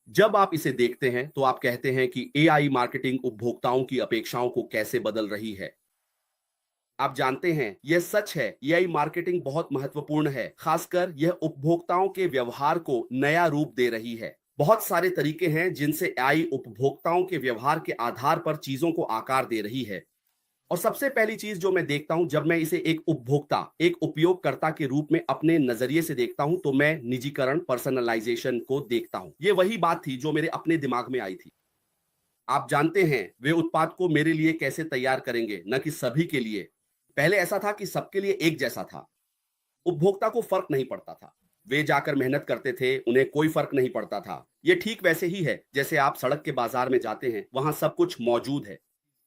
जब आप इसे देखते हैं तो आप कहते हैं कि एआई मार्केटिंग उपभोक्ताओं की अपेक्षाओं को कैसे बदल रही है। आप जानते हैं यह सच है, एआई मार्केटिंग बहुत महत्वपूर्ण है, खासकर यह उपभोक्ताओं के व्यवहार को नया रूप दे रही है। बहुत सारे तरीके हैं जिनसे एआई उपभोक्ताओं के व्यवहार के आधार पर चीजों को आकार दे रही है। और सबसे पहली चीज जो मैं देखता हूं जब मैं इसे एक उपभोक्ता, एक उपयोगकर्ता के रूप में अपने नजरिए से देखता हूं, तो मैं निजीकरण, पर्सनलाइजेशन को देखता हूं। ये वही बात थी जो मेरे अपने दिमाग में आई थी। आप जानते हैं वे उत्पाद को मेरे लिए कैसे तैयार करेंगे, न कि सभी के लिए। पहले ऐसा था कि सबके लिए एक जैसा था। उपभोक्ता को फर्क नहीं पड़ता था। वे जाकर मेहनत करते थे, उन्हें कोई फर्क नहीं पड़ता था। ये ठीक वैसे ही है जैसे आप सड़क के बाजार में जाते हैं, वहां सब कुछ मौजूद है।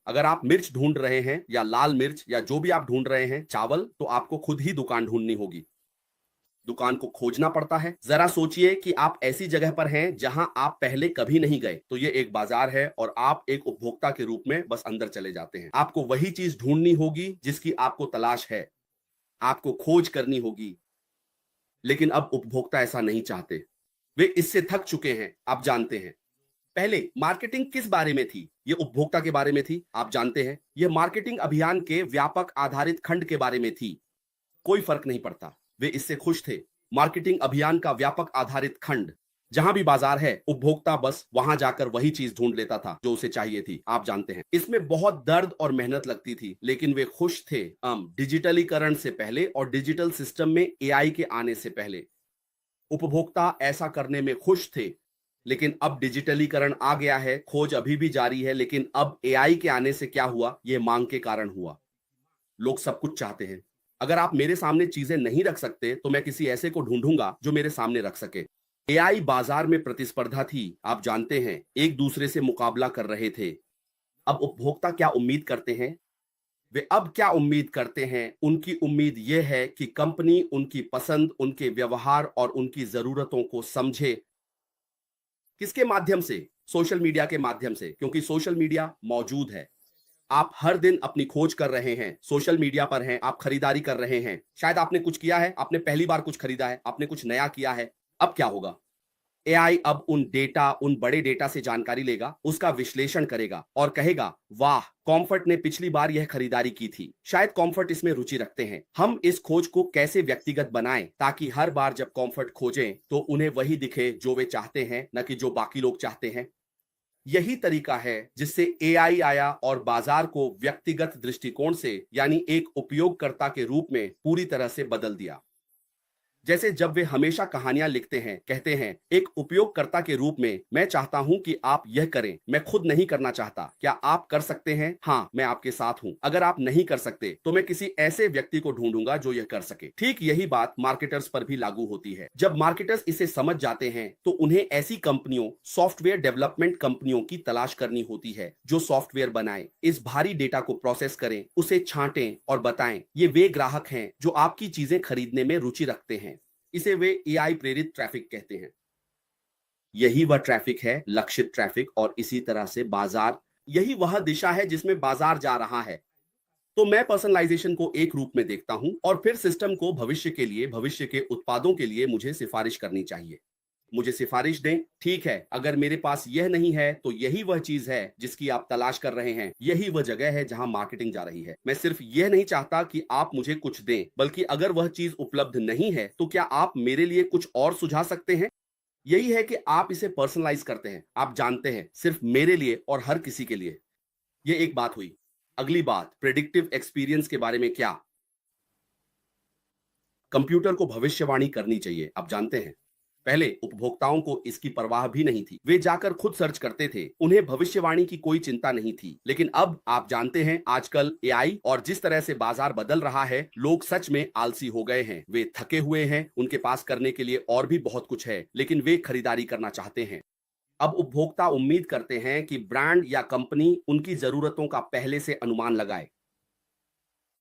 अगर आप मिर्च ढूंढ रहे हैं या लाल मिर्च या जो भी आप ढूंढ रहे हैं, चावल, तो आपको खुद ही दुकान ढूंढनी होगी। दुकान को खोजना पड़ता है। जरा सोचिए कि आप ऐसी जगह पर हैं जहां आप पहले कभी नहीं गए, तो ये एक बाजार है और आप एक उपभोक्ता के रूप में बस अंदर चले जाते हैं। आपको वही चीज ढूंढनी होगी जिसकी आपको तलाश है। आपको खोज करनी होगी। लेकिन अब उपभोक्ता ऐसा नहीं चाहते। वे इससे थक चुके हैं। आप जानते हैं पहले मार्केटिंग किस बारे में थी? ये उपभोक्ता के बारे में थी। आप जानते हैं यह मार्केटिंग अभियान के व्यापक आधारित खंड के बारे में थी। कोई फर्क नहीं पड़ता। वे इससे खुश थे। मार्केटिंग अभियान का व्यापक आधारित खंड। जहां भी बाजार है, उपभोक्ता बस वहां जाकर वही चीज ढूंढ लेता था जो उसे चाहिए थी। आप जानते हैं इसमें बहुत दर्द और मेहनत लगती थी, लेकिन वे खुश थे। डिजिटलीकरण से पहले और डिजिटल सिस्टम में एआई के आने से पहले उपभोक्ता ऐसा करने में खुश थे। लेकिन अब डिजिटलीकरण आ गया है, खोज अभी भी जारी है, लेकिन अब एआई के आने से क्या हुआ? यह मांग के कारण हुआ। लोग सब कुछ चाहते हैं। अगर आप मेरे सामने चीजें नहीं रख सकते, तो मैं किसी ऐसे को ढूंढूंगा जो मेरे सामने रख सके। एआई बाजार में प्रतिस्पर्धा थी। आप जानते हैं एक दूसरे से मुकाबला कर रहे थे। अब उपभोक्ता क्या उम्मीद करते हैं? वे अब क्या उम्मीद करते हैं? उनकी उम्मीद यह है कि कंपनी उनकी पसंद, उनके व्यवहार और उनकी जरूरतों को समझे। किसके माध्यम से? सोशल मीडिया के माध्यम से, क्योंकि सोशल मीडिया मौजूद है। आप हर दिन अपनी खोज कर रहे हैं, सोशल मीडिया पर हैं, आप खरीदारी कर रहे हैं। शायद आपने कुछ किया है, आपने पहली बार कुछ खरीदा है, आपने कुछ नया किया है। अब क्या होगा? एआई अब उन बड़े डेटा से जानकारी लेगा, उसका विश्लेषण करेगा और कहेगा, वाह, कॉम्फर्ट ने पिछली बार यह खरीदारी की थी। शायद कॉम्फर्ट इसमें रुचि रखते हैं। हम इस खोज को कैसे व्यक्तिगत बनाएं ताकि हर बार जब कॉम्फर्ट खोजें तो उन्हें वही दिखे जो वे चाहते हैं, न कि जो बाकी लोग चाहते हैं। यही तरीका है जिससे एआई आया और बाजार को व्यक्तिगत दृष्टिकोण से, यानी एक उपयोगकर्ता के रूप में पूरी तरह से बदल दिया। जैसे जब वे हमेशा कहानियां लिखते हैं, कहते हैं, एक उपयोगकर्ता के रूप में मैं चाहता हूं कि आप यह करें, मैं खुद नहीं करना चाहता, क्या आप कर सकते हैं? हाँ, मैं आपके साथ हूं। अगर आप नहीं कर सकते तो मैं किसी ऐसे व्यक्ति को ढूंढूंगा जो यह कर सके। ठीक यही बात मार्केटर्स पर भी लागू होती है। जब मार्केटर्स इसे समझ जाते हैं तो उन्हें ऐसी कंपनियों, सॉफ्टवेयर डेवलपमेंट कंपनियों की तलाश करनी होती है जो सॉफ्टवेयर बनाएं, इस भारी डेटा को प्रोसेस करें, उसे छांटें और बताएं। ये वे ग्राहक हैं जो आपकी चीजें खरीदने में रुचि रखते हैं। इसे वे एआई प्रेरित ट्रैफिक कहते हैं। यही वह ट्रैफिक है, लक्षित ट्रैफिक, और इसी तरह से बाजार, यही वह दिशा है जिसमें बाजार जा रहा है। तो मैं पर्सनलाइजेशन को एक रूप में देखता हूं और फिर सिस्टम को भविष्य के लिए, भविष्य के उत्पादों के लिए मुझे सिफारिश करनी चाहिए। मुझे सिफारिश दें। ठीक है, अगर मेरे पास यह नहीं है तो यही वह चीज है जिसकी आप तलाश कर रहे हैं। यही वह जगह है जहां मार्केटिंग जा रही है। मैं सिर्फ यह नहीं चाहता कि आप मुझे कुछ दें, बल्कि अगर वह चीज उपलब्ध नहीं है तो क्या आप मेरे लिए कुछ और सुझा सकते हैं? यही है कि आप इसे पर्सनलाइज करते हैं। आप जानते हैं, सिर्फ मेरे लिए और हर किसी के लिए। यह एक बात हुई। अगली बात, प्रेडिक्टिव एक्सपीरियंस के बारे में क्या? कंप्यूटर को भविष्यवाणी करनी चाहिए। आप जानते हैं पहले उपभोक्ताओं को इसकी परवाह भी नहीं थी। वे जाकर खुद सर्च करते थे, उन्हें भविष्यवाणी की कोई चिंता नहीं थी। लेकिन अब आप जानते हैं, आजकल एआई और जिस तरह से बाजार बदल रहा है, लोग सच में आलसी हो गए हैं। वे थके हुए हैं, उनके पास करने के लिए और भी बहुत कुछ है, लेकिन वे खरीदारी करना चाहते हैं। अब उपभोक्ता उम्मीद करते हैं कि ब्रांड या कंपनी उनकी जरूरतों का पहले से अनुमान लगाए।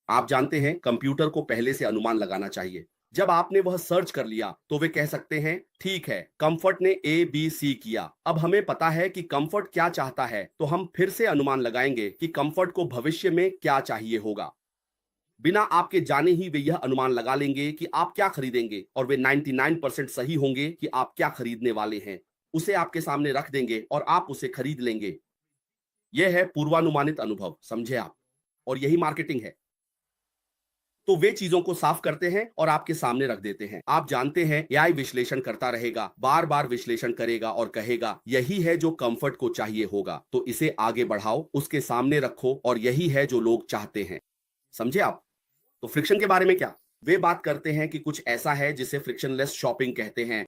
आप जानते हैं कंप्यूटर को पहले से अनुमान लगाना चाहिए। जब आपने वह सर्च कर लिया तो वे कह सकते हैं, ठीक है, कंफर्ट ने ए बी सी किया, अब हमें पता है कि कंफर्ट क्या चाहता है, तो हम फिर से अनुमान लगाएंगे कि कंफर्ट को भविष्य में क्या चाहिए होगा। बिना आपके जाने ही वे यह अनुमान लगा लेंगे कि आप क्या खरीदेंगे, और वे 99% सही होंगे कि आप क्या खरीदने वाले हैं। उसे आपके सामने रख देंगे और आप उसे खरीद लेंगे। यह है पूर्वानुमानित अनुभव, समझे आप? और यही मार्केटिंग है। तो वे चीजों को साफ करते हैं और आपके सामने रख देते हैं। आप जानते हैं एआई विश्लेषण करता रहेगा, बार बार विश्लेषण करेगा और कहेगा यही है जो कंफर्ट को चाहिए होगा, तो इसे आगे बढ़ाओ, उसके सामने रखो और यही है जो लोग चाहते हैं। समझे आप? तो फ्रिक्शन के बारे में क्या? वे बात करते हैं कि कुछ ऐसा है जिसे फ्रिक्शनलेस शॉपिंग कहते हैं।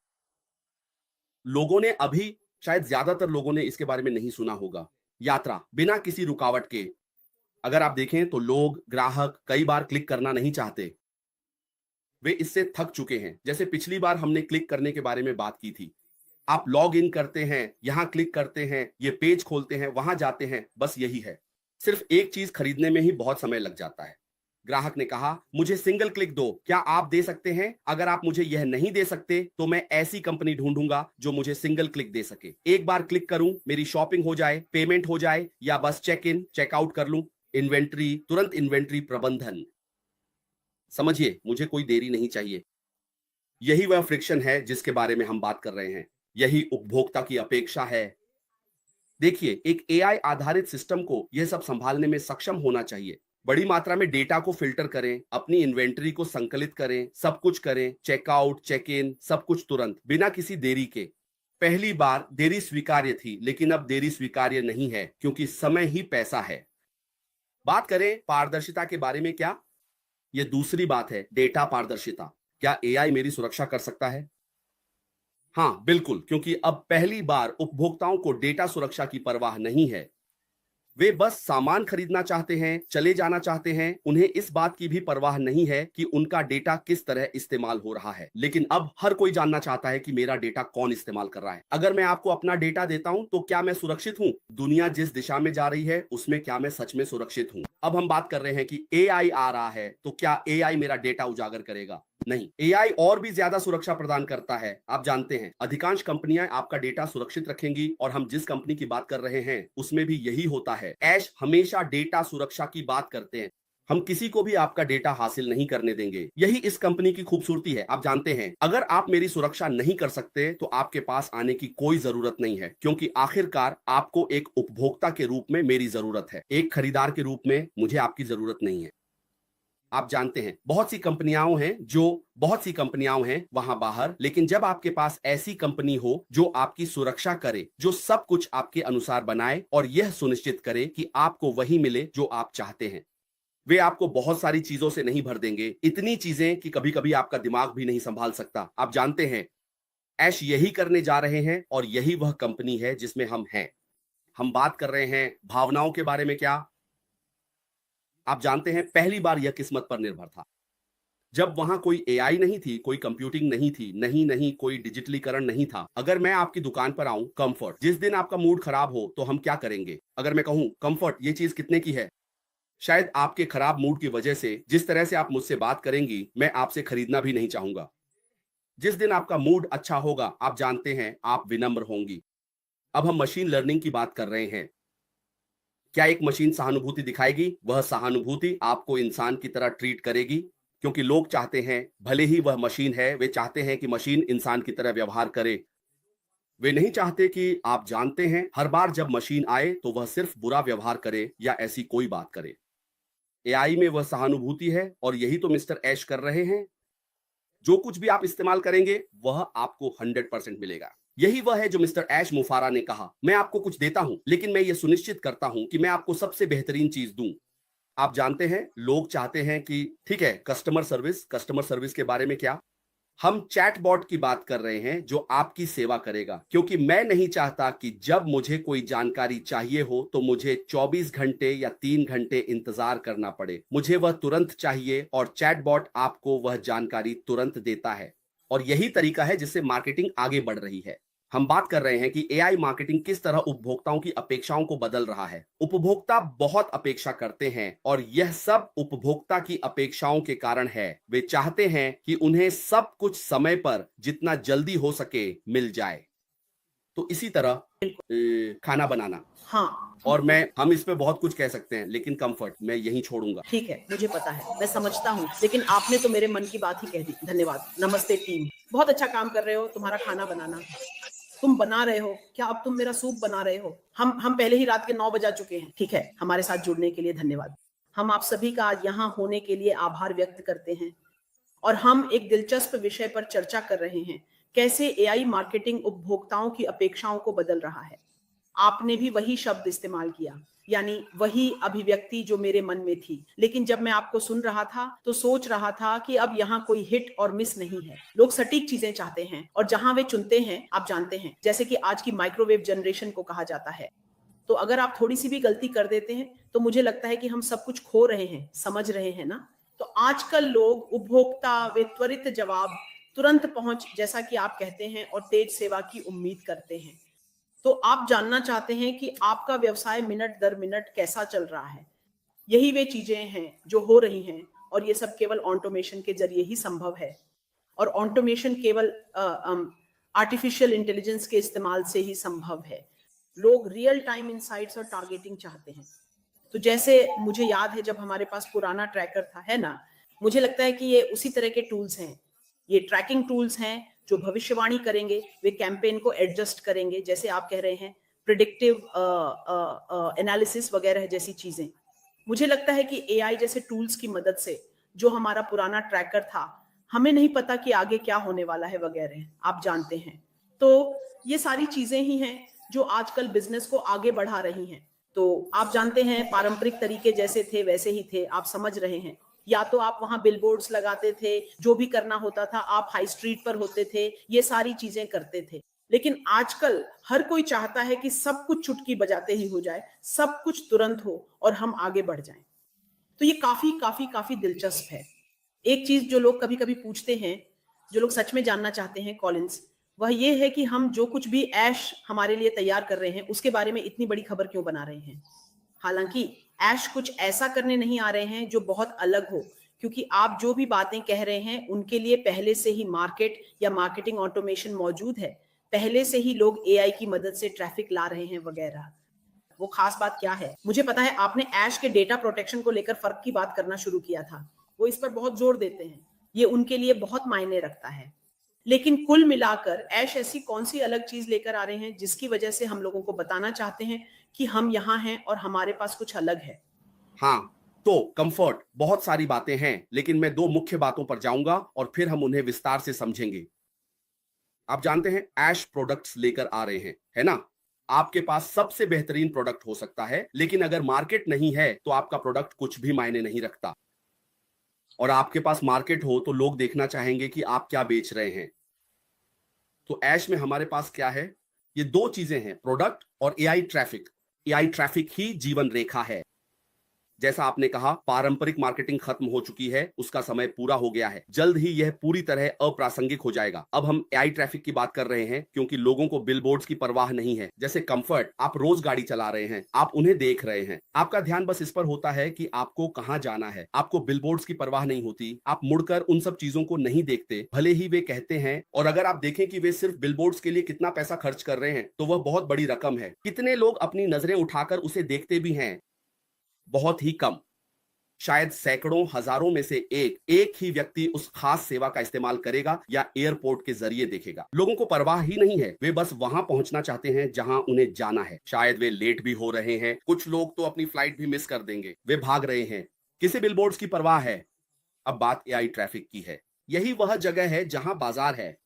लोगों ने अभी, शायद ज्यादातर लोगों ने इसके बारे में नहीं सुना होगा। यात्रा बिना किसी रुकावट के। अगर आप देखें तो लोग, ग्राहक कई बार क्लिक करना नहीं चाहते। वे इससे थक चुके हैं। जैसे पिछली बार हमने क्लिक करने के बारे में बात की थी। आप लॉग इन करते हैं, यहां क्लिक करते हैं, ये पेज खोलते हैं, वहां जाते हैं, बस यही है। सिर्फ एक चीज खरीदने में ही बहुत समय लग जाता है। ग्राहक ने कहा, मुझे सिंगल क्लिक दो, क्या आप दे सकते हैं? अगर आप मुझे यह नहीं दे सकते तो मैं ऐसी कंपनी ढूंढूंगा जो मुझे सिंगल क्लिक दे सके। एक बार क्लिक करूं, मेरी शॉपिंग हो जाए, पेमेंट हो जाए, या बस चेक इन चेकआउट कर लूं। इन्वेंट्री, तुरंत इन्वेंट्री प्रबंधन। समझिए, मुझे कोई देरी नहीं चाहिए। यही वह फ्रिक्शन है जिसके बारे में हम बात कर रहे हैं। यही उपभोक्ता की अपेक्षा है। देखिए, एक एआई आधारित सिस्टम को यह सब संभालने में सक्षम होना चाहिए। बड़ी मात्रा में डेटा को फिल्टर करें, अपनी इन्वेंटरी को संकलित करें, सब कुछ करें, चेकआउट, चेक इन, सब कुछ तुरंत, बिना किसी देरी के। पहली बार देरी स्वीकार्य थी, लेकिन अब देरी स्वीकार्य नहीं है, क्योंकि समय ही पैसा है। बात करें पारदर्शिता के बारे में क्या? यह दूसरी बात है, डेटा पारदर्शिता। क्या एआई मेरी सुरक्षा कर सकता है? हाँ, बिल्कुल, क्योंकि अब पहली बार उपभोक्ताओं को डेटा सुरक्षा की परवाह नहीं है। वे बस सामान खरीदना चाहते हैं, चले जाना चाहते हैं, उन्हें इस बात की भी परवाह नहीं है कि उनका डेटा किस तरह इस्तेमाल हो रहा है। लेकिन अब हर कोई जानना चाहता है कि मेरा डेटा कौन इस्तेमाल कर रहा है। अगर मैं आपको अपना डेटा देता हूं तो क्या मैं सुरक्षित हूं? दुनिया जिस दिशा में जा रही है उसमें क्या मैं सच में सुरक्षित हूं? अब हम बात कर रहे हैं कि एआई आ रहा है, तो क्या एआई मेरा डेटा उजागर करेगा? नहीं, एआई और भी ज्यादा सुरक्षा प्रदान करता है। आप जानते हैं, अधिकांश कंपनियां आपका डेटा सुरक्षित रखेंगी, और हम जिस कंपनी की बात कर रहे हैं उसमें भी यही होता है। ऐश हमेशा डेटा सुरक्षा की बात करते हैं। हम किसी को भी आपका डेटा हासिल नहीं करने देंगे। यही इस कंपनी की खूबसूरती है। आप जानते हैं, अगर आप मेरी सुरक्षा नहीं कर सकते तो आपके पास आने की कोई जरूरत नहीं है, क्योंकि आखिरकार आपको एक उपभोक्ता के रूप में मेरी जरूरत है। एक खरीदार के रूप में मुझे आपकी जरूरत नहीं है। आप जानते हैं, बहुत सी कंपनियां हैं वहां बाहर, लेकिन जब आपके पास ऐसी कंपनी हो जो आपकी सुरक्षा करे, जो सब कुछ आपके अनुसार बनाए और यह सुनिश्चित करे कि आपको वही मिले जो आप चाहते हैं। वे आपको बहुत सारी चीजों से नहीं भर देंगे, इतनी चीजें कि कभी कभी आपका दिमाग भी नहीं संभाल सकता। आप जानते हैं, ऐश यही करने जा रहे हैं, और यही वह कंपनी है जिसमें हम हैं। हम बात कर रहे हैं भावनाओं के बारे में। क्या आप जानते हैं, पहली बार यह किस्मत पर निर्भर था। जब वहां कोई एआई नहीं थी, कोई कंप्यूटिंग नहीं थी, नहीं कोई डिजिटलीकरण नहीं था। अगर मैं आपकी दुकान पर आऊं, कंफर्ट, जिस दिन आपका मूड खराब हो तो हम क्या करेंगे? अगर मैं कहूं, कंफर्ट, ये चीज कितने की है? शायद आपके खराब मूड की वजह से जिस तरह से आप मुझसे बात करेंगी, मैं आपसे खरीदना भी नहीं चाहूंगा। जिस दिन आपका मूड अच्छा होगा, आप जानते हैं, आप विनम्र होंगी। अब हम मशीन लर्निंग की बात कर रहे हैं। क्या एक मशीन सहानुभूति दिखाएगी? वह सहानुभूति आपको इंसान की तरह ट्रीट करेगी, क्योंकि लोग चाहते हैं, भले ही वह मशीन है, वे चाहते हैं कि मशीन इंसान की तरह व्यवहार करे। वे नहीं चाहते कि, आप जानते हैं, हर बार जब मशीन आए तो वह सिर्फ बुरा व्यवहार करे या ऐसी कोई बात करे। एआई में वह सहानुभूति है, और यही तो मिस्टर ऐश कर रहे हैं। जो कुछ भी आप इस्तेमाल करेंगे वह आपको 100% मिलेगा। यही वह है जो मिस्टर ऐश मुफारा ने कहा, मैं आपको कुछ देता हूं, लेकिन मैं यह सुनिश्चित करता हूं कि मैं आपको सबसे बेहतरीन चीज दूं। आप जानते हैं, लोग चाहते हैं कि, ठीक है, कस्टमर सर्विस के बारे में क्या? हम चैटबॉट की बात कर रहे हैं जो आपकी सेवा करेगा, क्योंकि मैं नहीं चाहता कि जब मुझे कोई जानकारी चाहिए हो तो मुझे 24 घंटे या 3 घंटे इंतजार करना पड़े। मुझे वह तुरंत चाहिए, और चैटबॉट आपको वह जानकारी तुरंत देता है। और यही तरीका है जिससे मार्केटिंग आगे बढ़ रही है। हम बात कर रहे हैं कि एआई मार्केटिंग किस तरह उपभोक्ताओं की अपेक्षाओं को बदल रहा है। उपभोक्ता बहुत अपेक्षा करते हैं, और यह सब उपभोक्ता की अपेक्षाओं के कारण है। वे चाहते हैं कि उन्हें सब कुछ समय पर, जितना जल्दी हो सके, मिल जाए। तो इसी तरह खाना बनाना, हाँ, और हम इस पे बहुत कुछ कह सकते हैं, लेकिन कंफर्ट मैं यहीं छोड़ूंगा। ठीक है, मुझे पता है, मैं समझता हूँ, लेकिन आपने तो मेरे मन की बात ही कह दी। धन्यवाद। नमस्ते टीम, बहुत अच्छा काम कर रहे हो, तुम्हारा खाना बनाना। तुम बना रहे हो क्या? अब तुम मेरा सूप बना रहे हो? हम पहले ही रात के 9 बजा चुके हैं। ठीक है, हमारे साथ जुड़ने के लिए धन्यवाद। हम आप सभी का आज यहाँ होने के लिए आभार व्यक्त करते हैं और हम एक दिलचस्प विषय पर चर्चा कर रहे हैं, कैसे एआई मार्केटिंग उपभोक्ताओं की अपेक्षाओं को बदल रहा है। आपने भी वही शब्द इस्तेमाल किया, यानी वही अभिव्यक्ति जो मेरे मन में थी। लेकिन जब मैं आपको सुन रहा था तो सोच रहा था कि अब यहाँ कोई हिट और मिस नहीं है। लोग सटीक चीजें चाहते हैं और जहां वे चुनते हैं, आप जानते हैं, जैसे कि आज की माइक्रोवेव जनरेशन को कहा जाता है। तो अगर आप थोड़ी सी भी गलती कर देते हैं तो मुझे लगता है कि हम सब कुछ खो रहे हैं। समझ रहे हैं ना? तो आजकल लोग उपभोक्ता वे त्वरित जवाब, तुरंत पहुंच, जैसा कि आप कहते हैं, और तेज सेवा की उम्मीद करते हैं। तो आप जानना चाहते हैं कि आपका व्यवसाय मिनट दर मिनट कैसा चल रहा है। यही वे चीजें हैं जो हो रही हैं और ये सब केवल ऑटोमेशन के जरिए ही संभव है। और ऑटोमेशन केवल आर्टिफिशियल इंटेलिजेंस के इस्तेमाल से ही संभव है। लोग रियल टाइम इंसाइट्स और टारगेटिंग चाहते हैं। तो जैसे मुझे याद है जब हमारे पास पुराना ट्रैकर था, है ना, मुझे लगता है कि ये उसी तरह के टूल्स हैं। ये ट्रैकिंग टूल्स हैं जो भविष्यवाणी करेंगे, वे कैंपेन को एडजस्ट करेंगे, जैसे आप कह रहे हैं, प्रिडिक्टिव एनालिसिस वगैरह जैसी चीजें। मुझे लगता है कि एआई जैसे टूल्स की मदद से जो हमारा पुराना ट्रैकर था, हमें नहीं पता कि आगे क्या होने वाला है वगैरह, आप जानते हैं। तो ये सारी चीजें ही हैं जो आजकल बिजनेस को आगे बढ़ा रही हैं। तो आप जानते हैं पारंपरिक तरीके जैसे थे वैसे ही थे, आप समझ रहे हैं। या तो आप वहां बिलबोर्ड्स लगाते थे, जो भी करना होता था, आप हाई स्ट्रीट पर होते थे, ये सारी चीजें करते थे। लेकिन आजकल हर कोई चाहता है कि सब कुछ चुटकी बजाते ही हो जाए, सब कुछ तुरंत हो और हम आगे बढ़ जाएं। तो ये काफी काफी काफी दिलचस्प है। एक चीज जो लोग कभी कभी पूछते हैं, जो लोग सच में जानना चाहते हैं कॉलिंस, वह ये है कि हम जो कुछ भी ऐश हमारे लिए तैयार कर रहे हैं उसके बारे में इतनी बड़ी खबर क्यों बना रहे हैं। हालांकि ऐश कुछ ऐसा करने नहीं आ रहे हैं जो बहुत अलग हो, क्योंकि आप जो भी बातें कह रहे हैं उनके लिए पहले से ही मार्केट या मार्केटिंग ऑटोमेशन मौजूद है। पहले से ही लोग एआई की मदद से ट्रैफिक ला रहे हैं वगैरह। वो खास बात क्या है? मुझे पता है आपने ऐश के डेटा प्रोटेक्शन को लेकर फर्क की बात करना शुरू किया था। वो इस पर बहुत जोर देते हैं, ये उनके लिए बहुत मायने रखता है। लेकिन कुल मिलाकर ऐश ऐसी कौन सी अलग चीज लेकर आ रहे हैं जिसकी वजह से हम लोगों को बताना चाहते हैं कि हम यहाँ हैं और हमारे पास कुछ अलग है। हाँ, तो कंफर्ट बहुत सारी बातें हैं, लेकिन मैं दो मुख्य बातों पर जाऊंगा और फिर हम उन्हें विस्तार से समझेंगे। आप जानते हैं ऐश प्रोडक्ट्स लेकर आ रहे हैं, है ना? आपके पास सबसे बेहतरीन प्रोडक्ट हो सकता है, लेकिन अगर मार्केट नहीं है तो आपका प्रोडक्ट कुछ भी मायने नहीं रखता। और आपके पास मार्केट हो तो लोग देखना चाहेंगे कि आप क्या बेच रहे हैं। तो ऐश में हमारे पास क्या है? ये दो चीजें हैं, प्रोडक्ट और एआई ट्रैफिक। एआई ट्रैफिक ही जीवन रेखा है। जैसा आपने कहा, पारंपरिक मार्केटिंग खत्म हो चुकी है, उसका समय पूरा हो गया है। जल्द ही यह पूरी तरह अप्रासंगिक हो जाएगा। अब हम एआई ट्रैफिक की बात कर रहे हैं क्योंकि लोगों को बिलबोर्ड्स की परवाह नहीं है। जैसे कंफर्ट, आप रोज गाड़ी चला रहे हैं, आप उन्हें देख रहे हैं, आपका ध्यान बस इस पर होता है कि आपको कहां जाना है। आपको बिलबोर्ड्स की परवाह नहीं होती, आप मुड़कर उन सब चीजों को नहीं देखते, भले ही वे कहते हैं। और अगर आप देखें कि वे सिर्फ बिलबोर्ड्स के लिए कितना पैसा खर्च कर रहे हैं, तो वह बहुत बड़ी रकम है। कितने लोग अपनी नजरें उठाकर उसे देखते भी हैं? बहुत ही कम। शायद सैकड़ों, हजारों में से एक ही व्यक्ति उस खास सेवा का इस्तेमाल करेगा या एयरपोर्ट के जरिए देखेगा। लोगों को परवाह ही नहीं है, वे बस वहां पहुंचना चाहते हैं जहां उन्हें जाना है। शायद वे लेट भी हो रहे हैं, कुछ लोग तो अपनी फ्लाइट भी मिस कर देंगे, वे भाग रहे हैं। किसी बिलबोर्ड्स की परवाह है? अब बात एआई ट्रैफिक की है। यही वह जगह है जहां बाजार है।